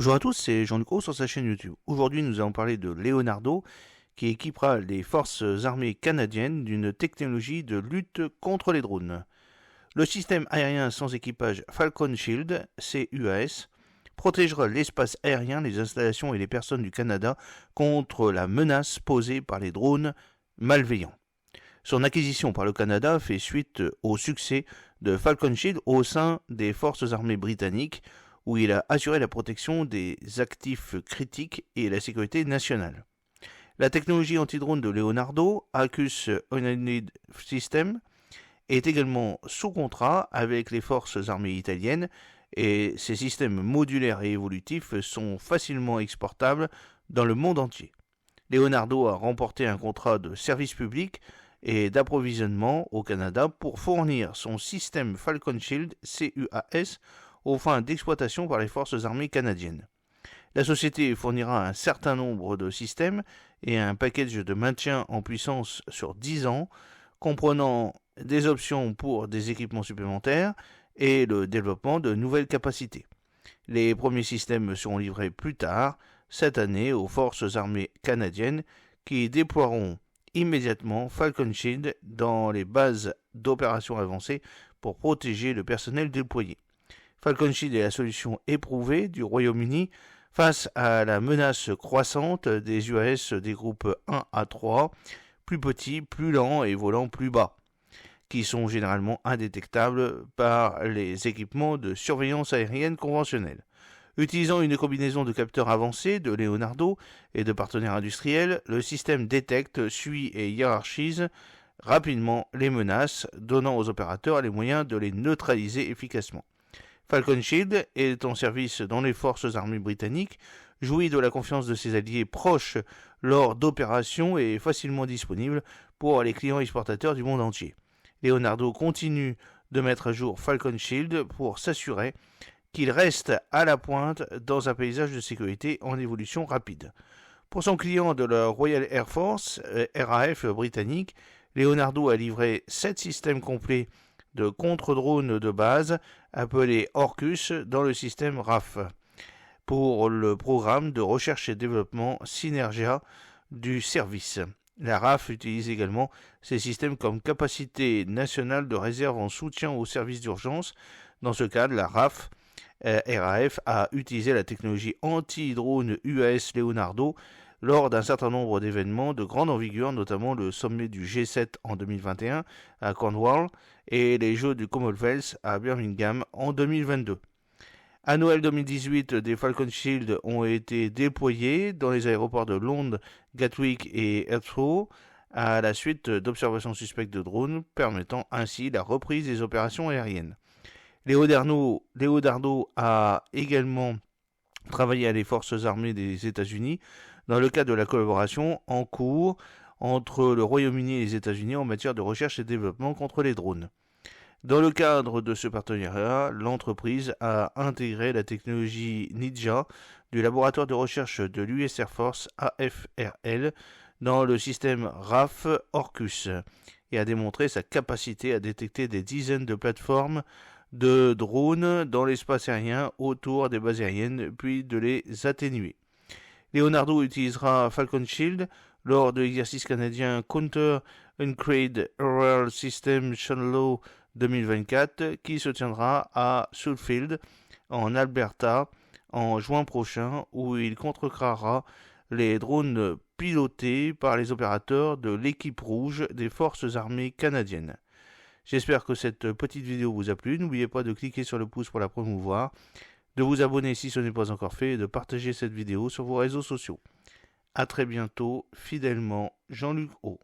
Bonjour à tous, c'est Jean-Luc Roux sur sa chaîne YouTube. Aujourd'hui, nous allons parler de Leonardo, qui équipera les forces armées canadiennes d'une technologie de lutte contre les drones. Le système aérien sans équipage Falcon Shield, CUAS, protégera l'espace aérien, les installations et les personnes du Canada contre la menace posée par les drones malveillants. Son acquisition par le Canada fait suite au succès de Falcon Shield au sein des forces armées britanniques, où il a assuré la protection des actifs critiques et la sécurité nationale. La technologie anti-drone de Leonardo, ACUS Unmanned System, est également sous contrat avec les forces armées italiennes et ces systèmes modulaires et évolutifs sont facilement exportables dans le monde entier. Leonardo a remporté un contrat de service public et d'approvisionnement au Canada pour fournir son système Falcon Shield CUAS aux fins d'exploitation par les forces armées canadiennes. La société fournira un certain nombre de systèmes et un package de maintien en puissance sur 10 ans, comprenant des options pour des équipements supplémentaires et le développement de nouvelles capacités. Les premiers systèmes seront livrés plus tard, cette année, aux forces armées canadiennes qui déploieront immédiatement Falcon Shield dans les bases d'opérations avancées pour protéger le personnel déployé. Falcon Shield est la solution éprouvée du Royaume-Uni face à la menace croissante des UAS des groupes 1 à 3, plus petits, plus lents et volant plus bas, qui sont généralement indétectables par les équipements de surveillance aérienne conventionnels. Utilisant une combinaison de capteurs avancés de Leonardo et de partenaires industriels, le système détecte, suit et hiérarchise rapidement les menaces, donnant aux opérateurs les moyens de les neutraliser efficacement. Falcon Shield est en service dans les forces armées britanniques, jouit de la confiance de ses alliés proches lors d'opérations et est facilement disponible pour les clients exportateurs du monde entier. Leonardo continue de mettre à jour Falcon Shield pour s'assurer qu'il reste à la pointe dans un paysage de sécurité en évolution rapide. Pour son client de la Royal Air Force, RAF britannique, Leonardo a livré 7 systèmes complets de contre-drones de base appelés Orcus dans le système RAF pour le programme de recherche et développement Synergia du service. La RAF utilise également ces systèmes comme capacité nationale de réserve en soutien aux services d'urgence. Dans ce cadre, la RAF a utilisé la technologie anti-drone UAS Leonardo lors d'un certain nombre d'événements de grande envergure, notamment le sommet du G7 en 2021 à Cornwall et les Jeux du Commonwealth à Birmingham en 2022. À Noël 2018, des Falcon Shield ont été déployés dans les aéroports de Londres, Gatwick et Heathrow à la suite d'observations suspectes de drones, permettant ainsi la reprise des opérations aériennes. Leonardo a également travaillé à les forces armées des États-Unis dans le cadre de la collaboration en cours entre le Royaume-Uni et les États-Unis en matière de recherche et développement contre les drones. Dans le cadre de ce partenariat, l'entreprise a intégré la technologie Ninja du laboratoire de recherche de l'US Air Force AFRL dans le système RAF Orcus et a démontré sa capacité à détecter des dizaines de plateformes de drones dans l'espace aérien autour des bases aériennes puis de les atténuer. Leonardo utilisera Falcon Shield lors de l'exercice canadien Counter Uncrewed Aerial System Shallow 2024 qui se tiendra à Sudfield en Alberta en juin prochain, où il contrecarrera les drones pilotés par les opérateurs de l'équipe rouge des forces armées canadiennes. J'espère que cette petite vidéo vous a plu. N'oubliez pas de cliquer sur le pouce pour la promouvoir, de vous abonner si ce n'est pas encore fait et de partager cette vidéo sur vos réseaux sociaux. A très bientôt, fidèlement, Jean-Luc Roux.